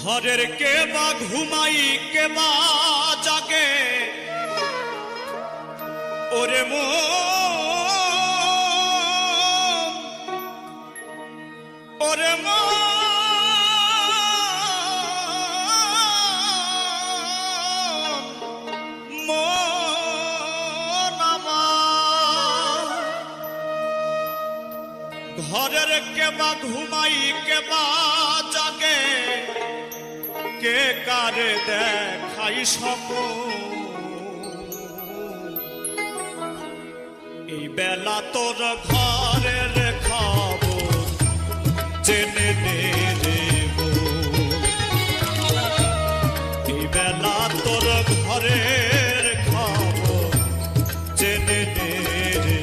ঘরের কে বা ঘুমাই কে বা জাগে ওরে মন ওরে মন আমার ঘরের কে বা ঘুমাই কে বা জাগে কে কারে দেখাই স্বপ্ন এই বেলা তোর ঘরের খবর জেনে নে রে এই বেলা তোর ঘরের খবর জেনে নে রে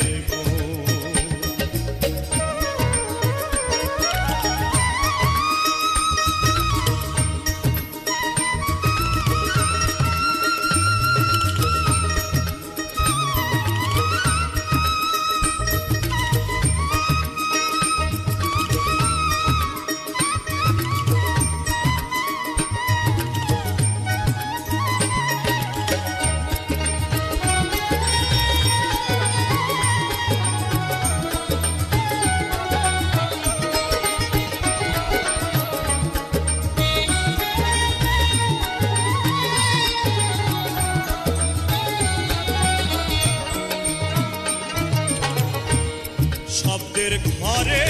শব্দের ঘরে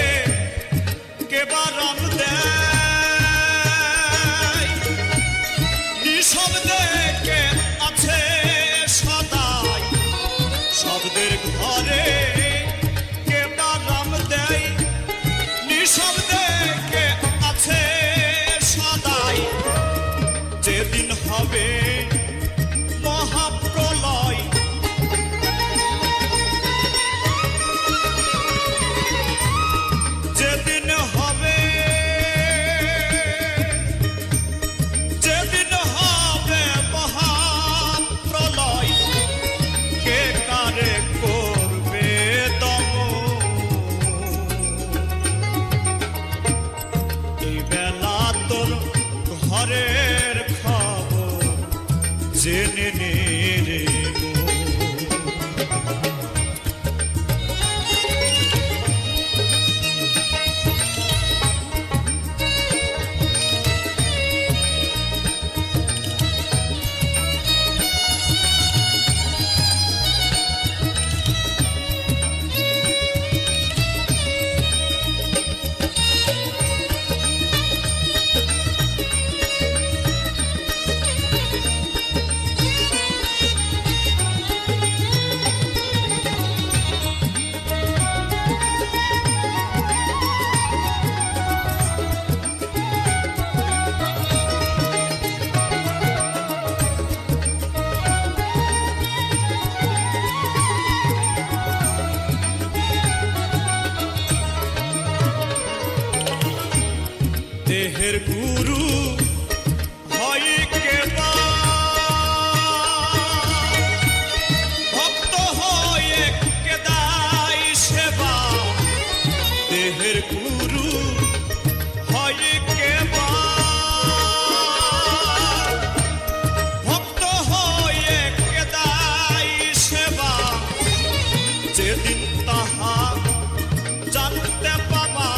কেবা রং দেয় নিঃশব্দে কে আছে সদাই শব্দের ঘরে কেবা রং দেয় নিঃশব্দে কে আছে সদাই যেদিন হবে মহাপ্রলয় যেদিন হবে মহাপ্রলয় কে কারে করবে দমন এই বেলা তোর ঘরের খবর জেনে নে রে দেহের গুরু হয় কেবা ভক্ত হয়ে কেদাই সেবা দেহের গুরু হয় কেবা ভক্ত হয়ে কেদাই সেবা যেদিন তাহা জানতে পাবা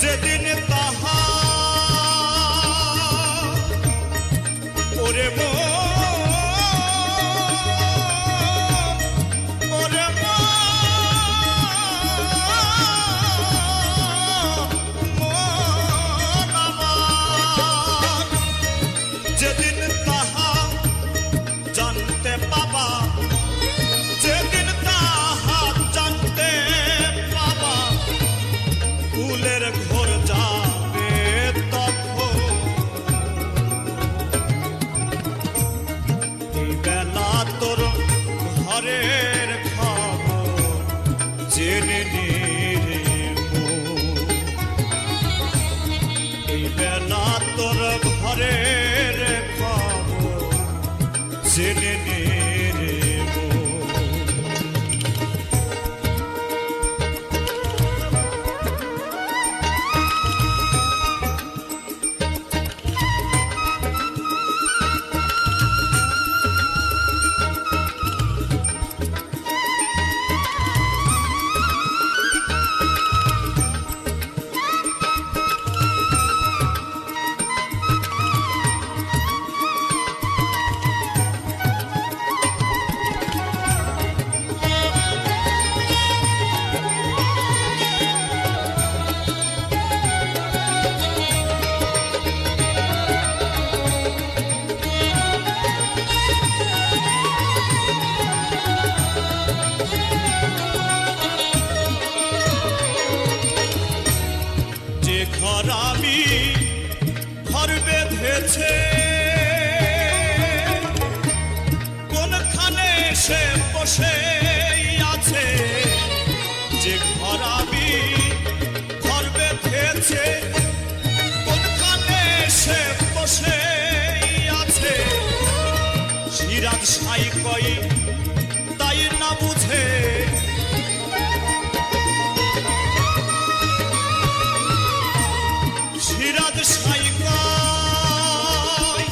যেদিন তাহা ওরে ওরে যেদিন তাহা জানতে পাবা যেদিন তাহা জানতে পাবা ফুলের ঘোর যাবে তখন এই বেলা তোর ঘরের খবর জেনে নে রে এই বেলা তোর ঘরের খবর জেনে নে রে বেঁধেছে কোনখানে সে বসে আছে যে ঘরাবি ঘর বেঁধেছে কোনখানে সে বসে আছে সিরাজ সাই কই তাই না বুঝে সিরাজ সাই কই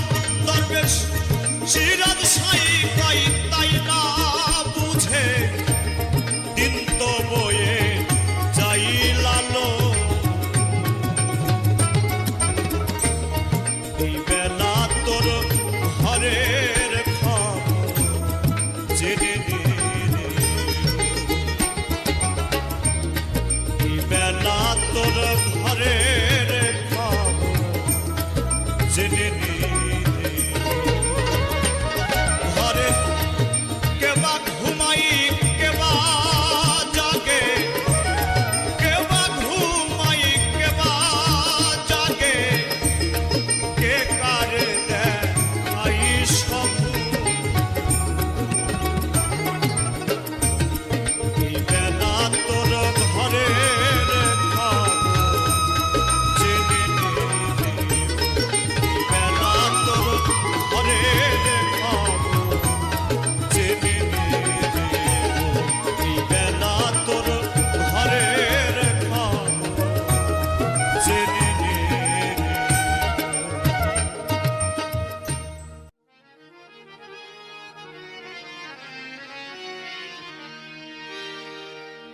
দরবেশ সিরাজ সাই কই তাই না বুঝে দিন তো বয়ে যাই লালো এই বেলা তোর ঘরের খবর জেনে নে এই বেলা তোর ঘরের খবর জেনে নে ঘরে কেবা ঘুমাই কেবা জাগে কেবা ঘুমাই কেবা জাগে কে কারে দেয় সব এই বেলা তোর ঘরের খবর জেনে নে এই বেলা তোর ঘরের খবর জেনে নে এই বেলা তোর ঘরের খবর জেনে নে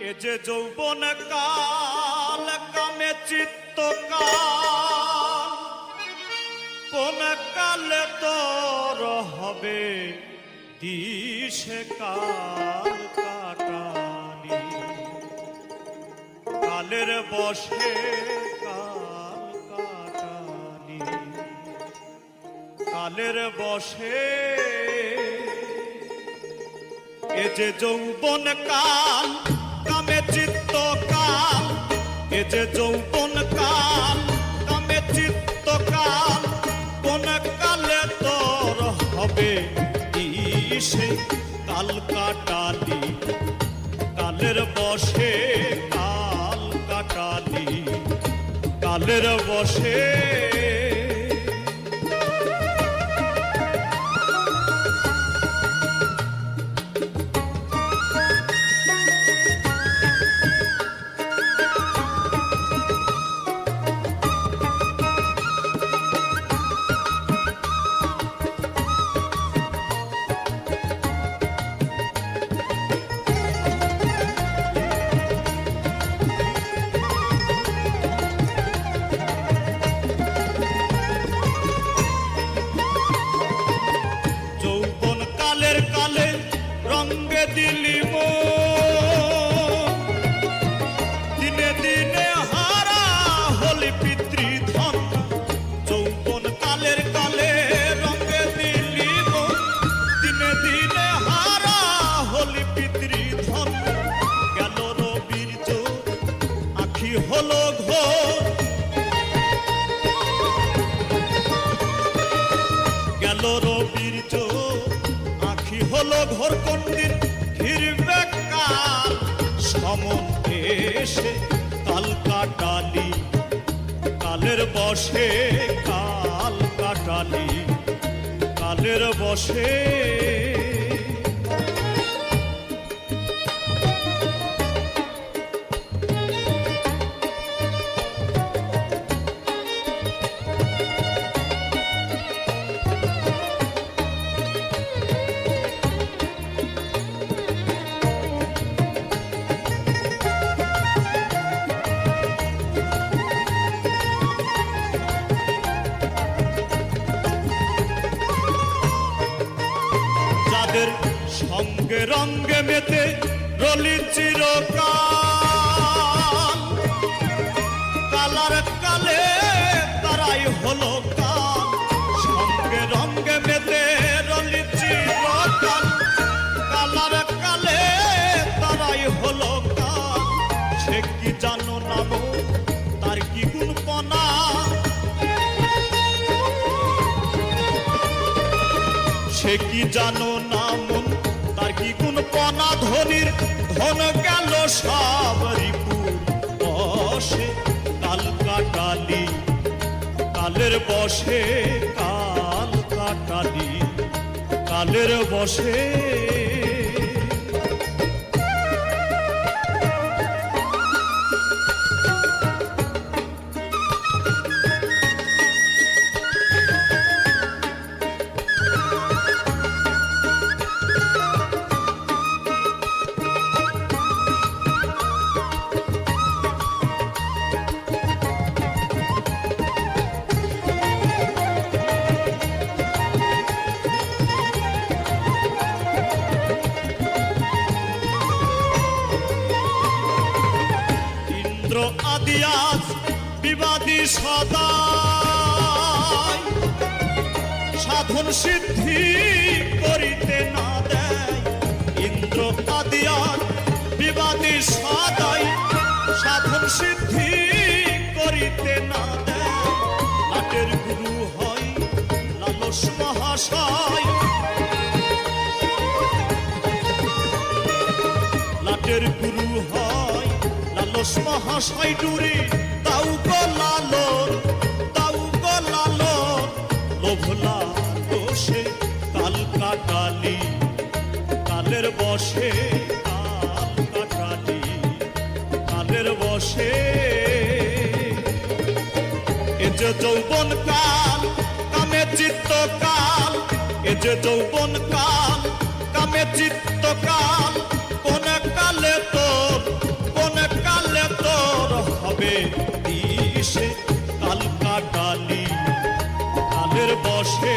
এ যে যৌবন কাল কামে চিত্ত কাল কোন কালে তোর হবে দিশে কাল কাটানি কালের বসে কাল কাটানি কালের বসে এ যে যৌবন কাল কামে চিত্ত কাল এ যে যৌবন কাল কামে চিত্ত কাল কোন কালে তোর হবে দিশে কাল কাটালি কালের বসে কাল কাটালি কালের বসে যৌবন কালের কালে রঙ্গে দিলি দিনে দিনে হারা হলি পিতৃধন যৌবন কালের কালে রঙ্গে দিলি দিনে দিনে হারা হলি পিতৃধন গেল রবির আখি হলো ঘোর গেল রবির আখি হলো ঘোর কন্দির ঘিরবে কাল সমন এসে কাল কাটালি কালের বসে কাল কাটালি কালের বসে যাদের সঙ্গে রঙ্গে মেতে রলি চিরকাল কালার কালে তারাই হলো কাল সঙ্গে রঙ্গে মেতে রলি চিরকাল কালার কালে তারাই হলো কাল সে কি জানো নাম তার কি গুণ পনা সে কি জানো না মন তার কি কোন পনা ধনির ধন গেল সব রিপুর বসে কাল কাটালি কালের বসে কাল কাটালি কালের বসে আদিয়াজ বিবাদী সদাই সাধন সিদ্ধি করিতে না দেয় ইন্দ্র আদিয়াজ বিবাদী সদাই সাধন সিদ্ধি করিতে না দেয় লাটের গুরু হয় লালস মহাশয় লাটের গুরু হয় লালস মহাশয় ডুরি তাও গলালোর লোভলা দোষে কাল কাটালি কালের বসে কাল কাটালি কালের বসে এ যে যৌবন কাল কামে চিত্ত কাল এ যে যৌবন কাল কামে চিত্ত কাল কোন কালে তোর হবে দিশে কাল কাটালি কালের বসে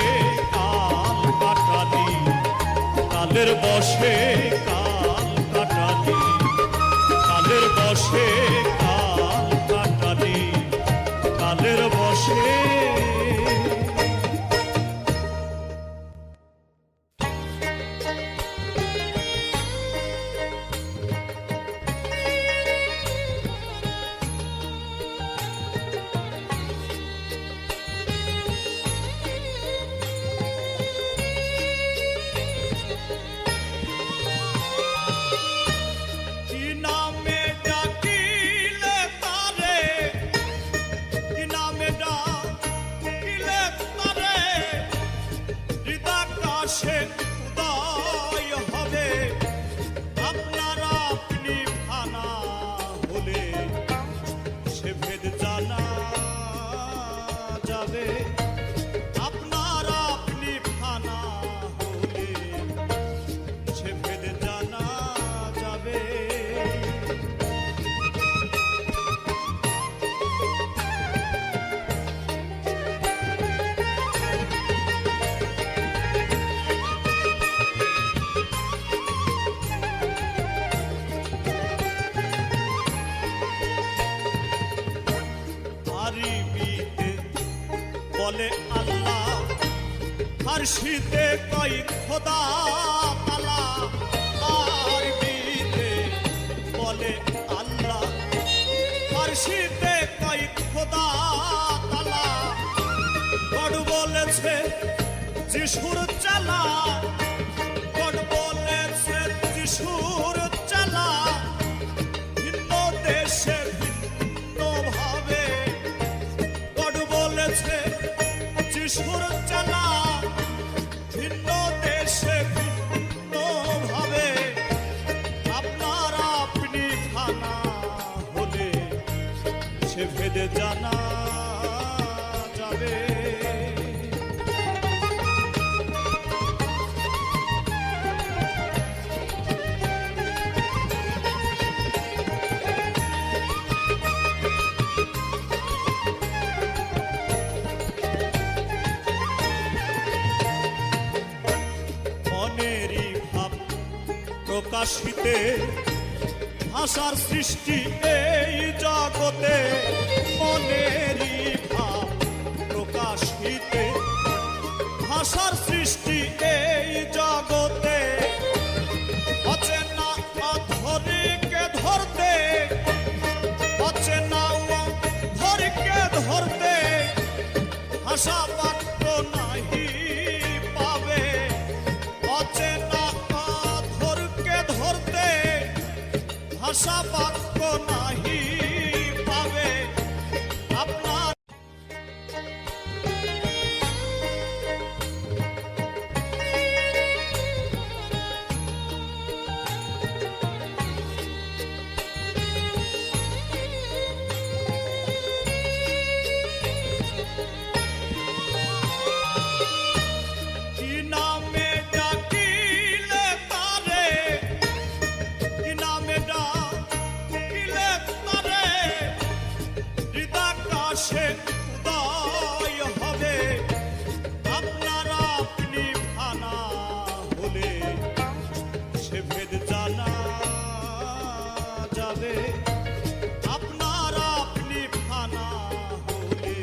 কাল কাটালি কালের বসে কাল কাটালি কালের বসে কাল কাটালি কালের বসে বলে আল্লাহ ফারসিতে কই খোদা তালা আরবিতে বলে আল্লাহ ফারসিতে কই খোদা তালা গড বলেছে যিশুর চালা গড বলেছে যিশুর চালা ভিন্ন দেশে ভিন্ন ভাবে গড বলেছে যিশুর চালা ভিন্ন দেশে ভিন্ন ভাবে আপনার আপনি খানা হলে সে ভেদে জানা যাবে প্রকাশিতে ভাষার সৃষ্টি এই জগতে মনেরই ভাব প্রকাশিতে ভাষার সৃষ্টি এই জগতে অচেনা অধরিকে ধরতে অচেনা ধরিকে ধরতে ভাষা বাক্য নাহি পাবে ভাষা বাক্য নাহি পাবে আপনার। কি নামে ডাকিলে তারে, কি নামে ডাকিলে তারে, হৃদাকাশে উদয় হবে আপনার আপনি ফানা হলে সে ভেদ জানা যাবে আপনার আপনি ফানা হলে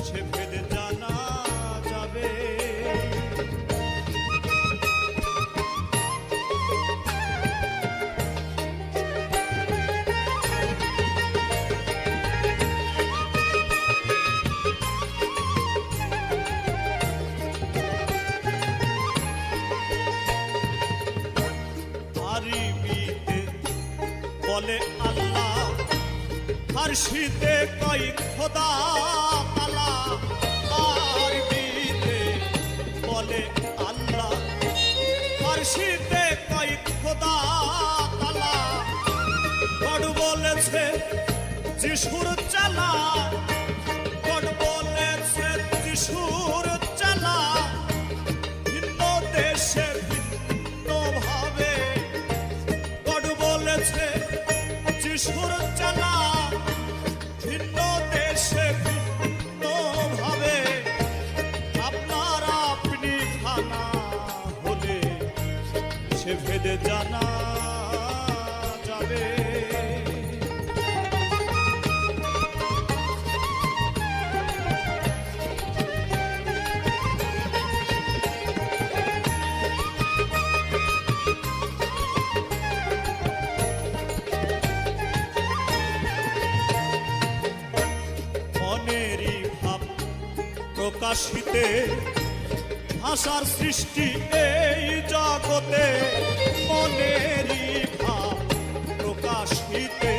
সে ভেদ জানা যাবে। আরবিতে বলে আল্লাহ, ফার্সিতে কই খোদা তাআলা। আরবিতে বলে আল্লাহ, ফার্সিতে কই খোদা তাআলা। গড বলেছে যিশুর চালা, গড বলেছে যিশুর চালা। ভিন্ন দেশে ভিন্ন ভাবে গড বলেছে যিশুর চালা। ভিন্ন দেশে ভিন্ন ভাবে আপনার আপনি খানা হলে সে ভেদে জানা যাবে। মনেরই ভাব প্রকাশিতে ভাষার সৃষ্টি এই জগতে। মনেরই ভাব প্রকাশিতে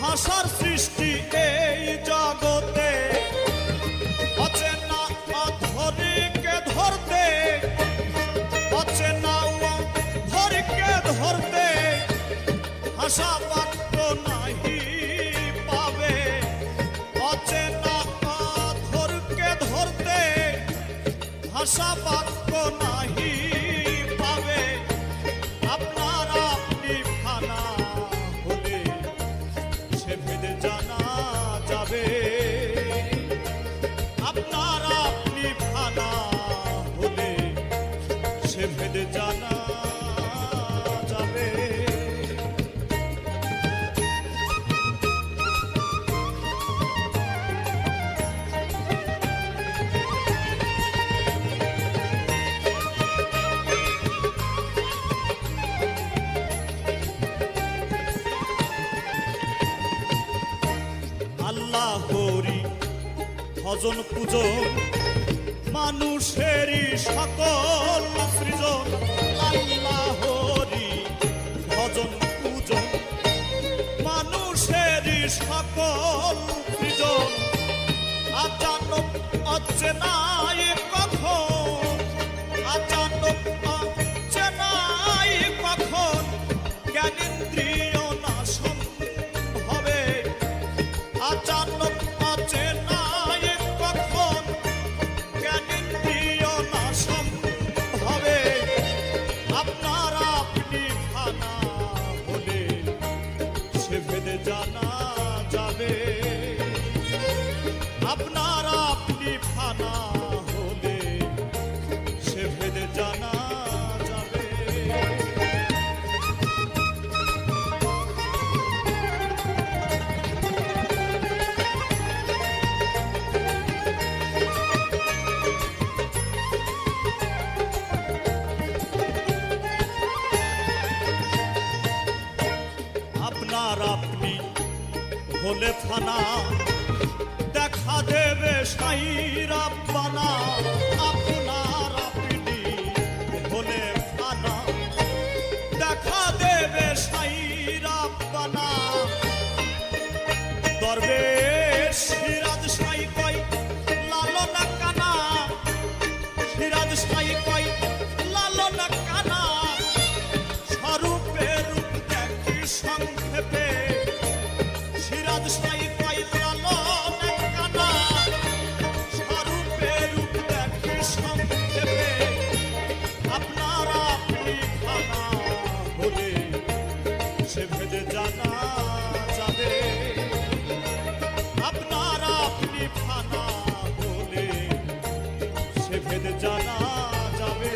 ভাষার সৃষ্টি এই জগতে। অচেনা অধরকে ধরতে, অচেনা অধরকে ধরতে ভাষা বাক্য নাহি পাবে। অচেনা অধরকে ধরতে ভাষা বাক্য নাহি পাবে আপনার আপনি ফানা হলে সে ভেদে জানা যাবে। আপনার আপনি ফানা হলে সে ভেদে জানা যাবে। আল্লাহরি ভজন পূজন মানুষেরই সকল সৃজন। আল্লাহরি ভজন পূজন মানুষেরই সকল সৃজন। আচানক অচেনাই কখন, আচানক অচেনাই কখন জ্ঞানেন্দ্রিয় নাশন হবে। আচানক অচেনাই কখন জ্ঞানেন্দ্রিয় নাশন হবে আপনার আপনি ফানা হলে সে ভেদে জানা যাবে। আপনার আপনি ফানা হলে সে ভেদে জানা যাবে। আপনার আপনি হলে ফানা দেখা দেবে সাই রাব্বানা। আপনার আপনি হলে ফানা দেখা দেবে সাই সে ভেদ জানা যাবে।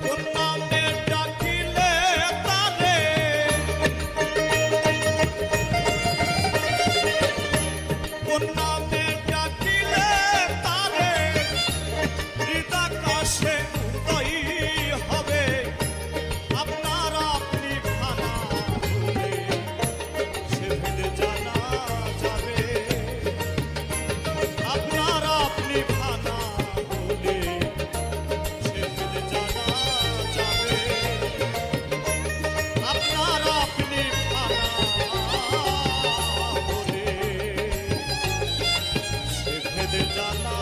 কোন নামে ডাকিলে তারে, কোন নামে ডাকিলে তারে হৃদাকাশে উদয় হবে। আপনার আপনি খানা হলে সে ভেদ জানা যাবে। আপনার আপনি খানা হলে সে ভেদ জানা যাবে। আপনার আপনি খানা হলে সে ভেদ জানা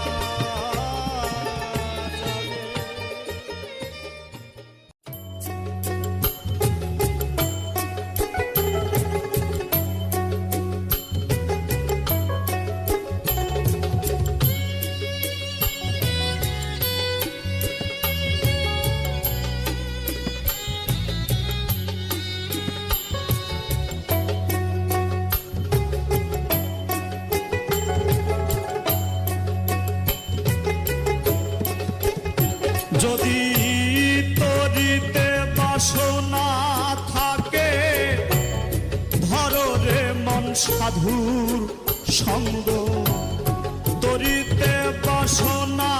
যদি তরিতে বাসনা থাকে, ধরো রে মন সাধুর সঙ্গ। তরিতে বাসনা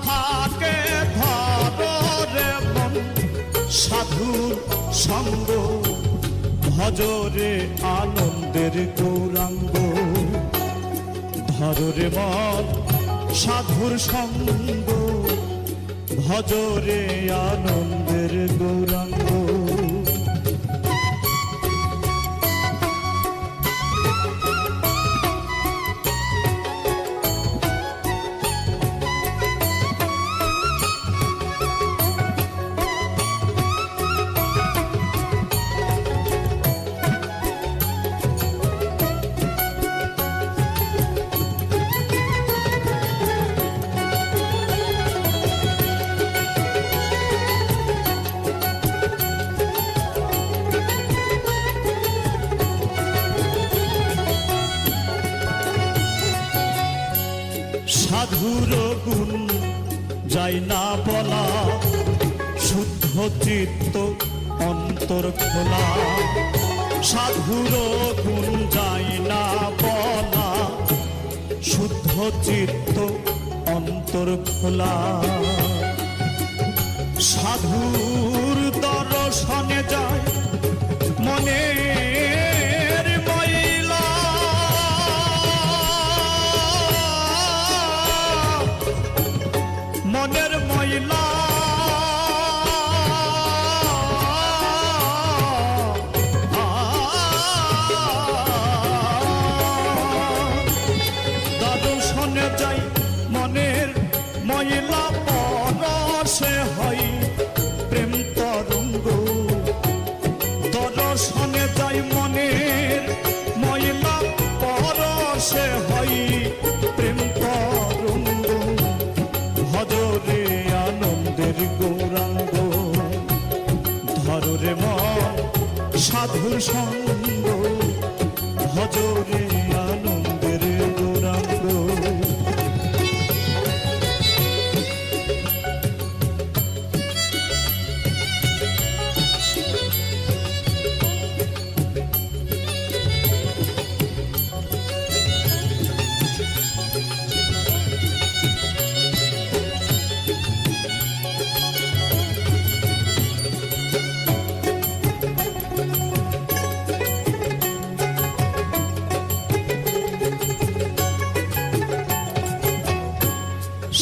থাকে, ধরো রে মন সাধুর সঙ্গ। ভজরে আনন্দের গৌরাঙ্গ, ধরো রে মন সাধুর সঙ্গ। ভজরে আনন্দের গৌরাঙ্গ। সাধুর গুণ যাই না বলা, শুদ্ধ চিত্ত অন্তর খোলা। সাধুর গুণ যাই না বলা, শুদ্ধ চিত্ত অন্তর খোলা। সাধুর দর্শনে যায় মনের ময়লা। মনের ময়লা দর্শনে যাই মনের ময়লা। পরশে হয় প্রেম তরঙ্গ। দর্শনে যাই মনের ময়লা, পরশে হয় প্রেম তরঙ্গ। ভজরে আনন্দের গৌরাঙ্গ, ধরো রে মন সাধুর সঙ্গ। ভজরে আনন্দের গৌরাঙ্গ।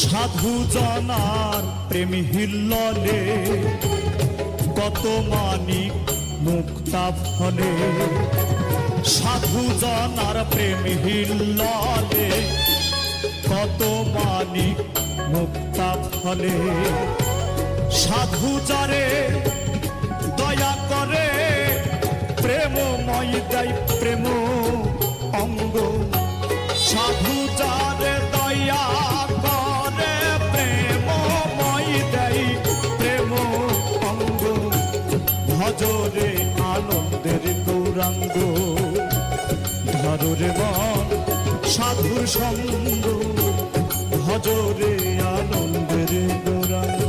সাধু জনার প্রেম হিল্ললে, কত মানিক মুক্তা ফলে। সাধু জনার প্রেম হিল্ললে, কত মানিক মুক্তা ফলে। সাধু যারে দয়া করে, প্রেমময় দেয় প্রেম অঙ্গ। সাধু যারে দয়া করে, প্রেমময় দেয় প্রেম অঙ্গ। ভজরে আনন্দের গৌরাঙ্গ, ধরো রে মন সাধুর সঙ্গ। ভজ ভজরে আনন্দের গৌরাঙ্গ।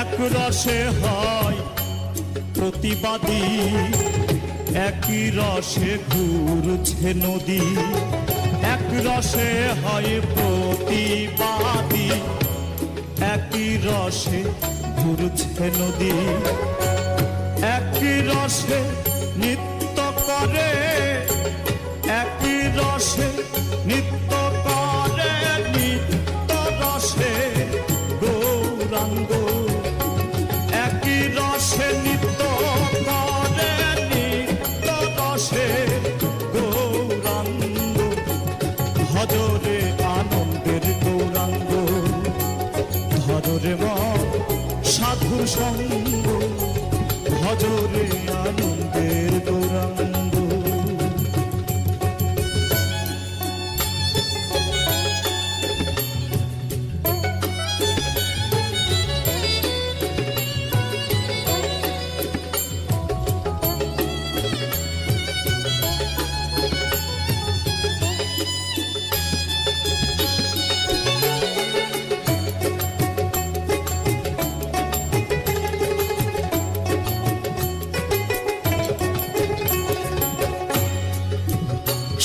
এক রসে হয় প্রতিবাদী, একই রসে ঘুরছে নদী। এক রসে হয় প্রতিবাদী, একই রসে ঘুরছে নদী। একই রসে নৃত্য করে, একই রসে নৃত্য করে, নিত্য রসে গৌরাঙ্গ। একই রসে নৃত্য করে, নিত্য রসে গৌরাঙ্গ। ভজরে আনন্দের গৌরাঙ্গ, ধরে মন সাধুর সঙ্গ। ভজরে আনন্দের গৌরাঙ্গ।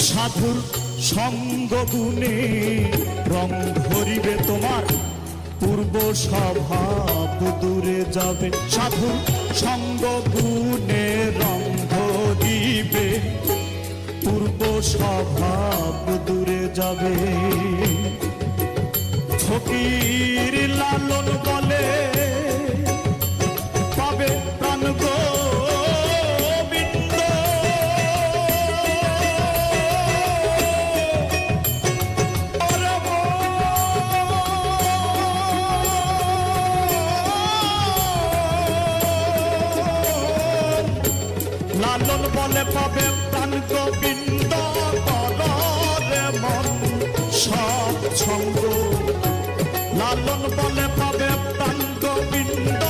সাধুর সঙ্গ গুণে রং ধরিবে তোমার, পূর্ব স্বভাব দূরে যাবে। সাধুর সঙ্গ গুণে রং ধরিবে, পূর্ব স্বভাব দূরে যাবে। ফকির লালন বলে পাবে প্রাণ গোবিন্দ। লালন বলে পাবে প্রাণ গোবিন্দ, কররে মন সৎসঙ্গ। লালন বলে পাবে প্রাণ গোবিন্দ,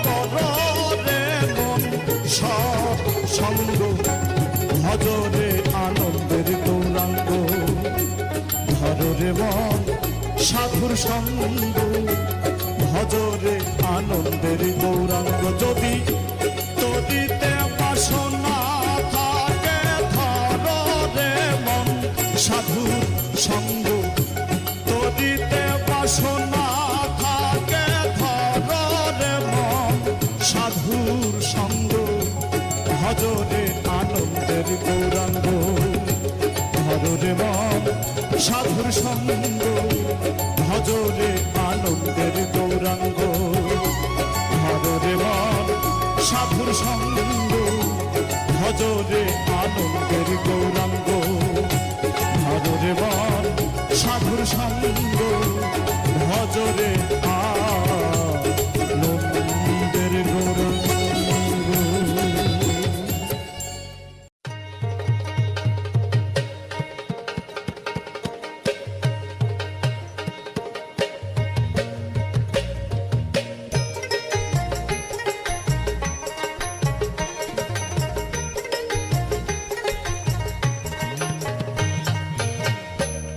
কররে মন সৎসঙ্গ। ভজরে আনন্দের গৌরাঙ্গ, ধরে মন সাধুর সঙ্গ। ভজরে আনন্দের গৌরাঙ্গ। যদি তদিতে বাসনা থাকে, ধরে মন সাধুর সঙ্গ। তদিতে বাসনা থাকে, ধরে মন সাধুর সঙ্গ। ভজরে আনন্দের গৌরাঙ্গ, ধরে মন সাধুর সঙ্গ। ভজরে আনন্দের গৌরাঙ্গ, ধরে মন সাধুর সঙ্গ। ভজরে আনন্দের গৌরাঙ্গ, ধরে মন সাধুর সঙ্গ। ভজরে আনন্দের গৌরাঙ্গ।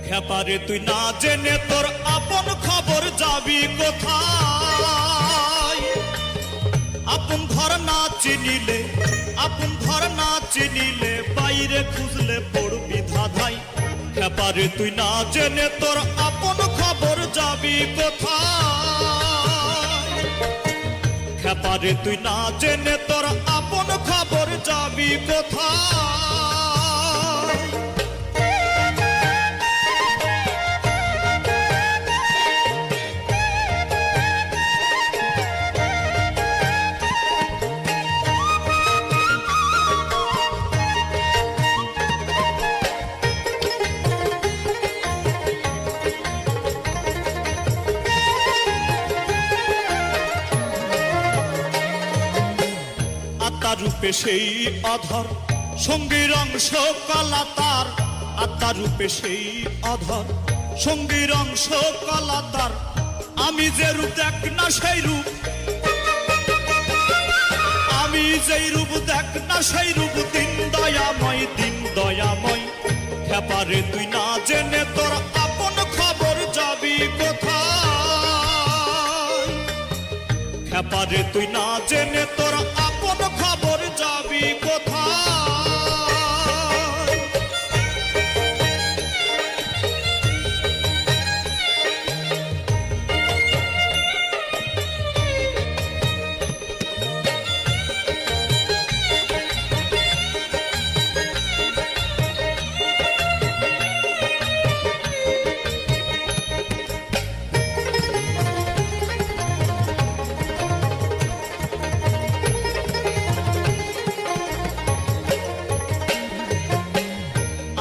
খেপারে তুই না জেনে তোর আপন খবর যাবি কোথায়? আপন ঘর না চিনিলে, আপন ঘর না চিনিলে, বাইরে খুঁজলে পড়বি ধাঁধাই। খেপারে তুই না জেনে তোর আপন খবর যাবি কোথায়? খেপারে তুই না জেনে তোর আপন খবর যাবি কোথায়? আত্মারূপে সেই অধর, সঙ্গীর অংশ কলা তার। আত্মারূপে সেই অধর, সঙ্গীর অংশ কলা তার। আমি যে রূপ দেখ না সেই রূপ, আমি যেই রূপ দেখ না সেই রূপ। দিন দয়াময়, দিন দয়াময়। খেপারে তুই না জেনে তোর আপন খবর যাবি কোথায়? খেপারে তুই না জেনে তোর আপন খবর যাবি কোথায়?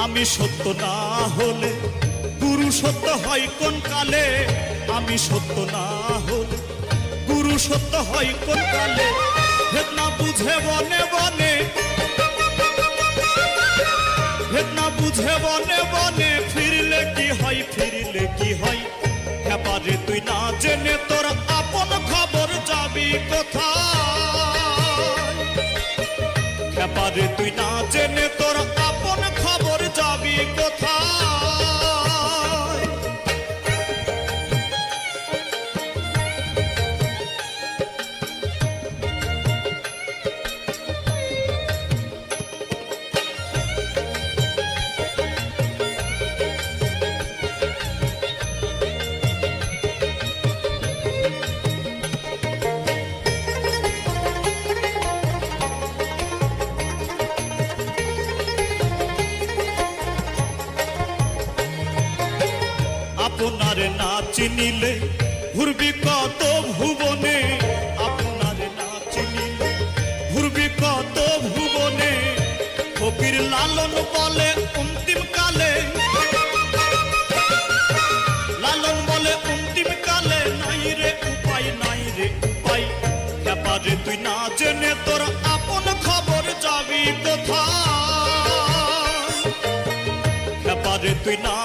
আমি সত্য না হলে গুরু সত্য হয় কোন কালে? আমি সত্য না হলে গুরু সত্য হয় কোন কালে? ভেদ না বুঝে বনে বনে, ভেদ না বুঝে বনে বনে। ফিরলে কি হয়, ফিরলে কি হয়? খেপারে তুই না জেনে তোর আপন খবর যাবি কোথায়? খেপারে তুই না জেনে তোর আপন খবর যাবি কোথায়? আপনার না চিনিলে ঘুরবি কত ভুবনে। আপনার না চিনিলে ঘুরবি কত ভুবনে। ফকির লালন বলে অন্তিম কালে, লালন বলে অন্তিম কালে। নাই রে উপায়, নাই রে উপায়। খেপারে তুই না জেনে তোর আপন খবর যাবি কোথায়? খেপারে তুই না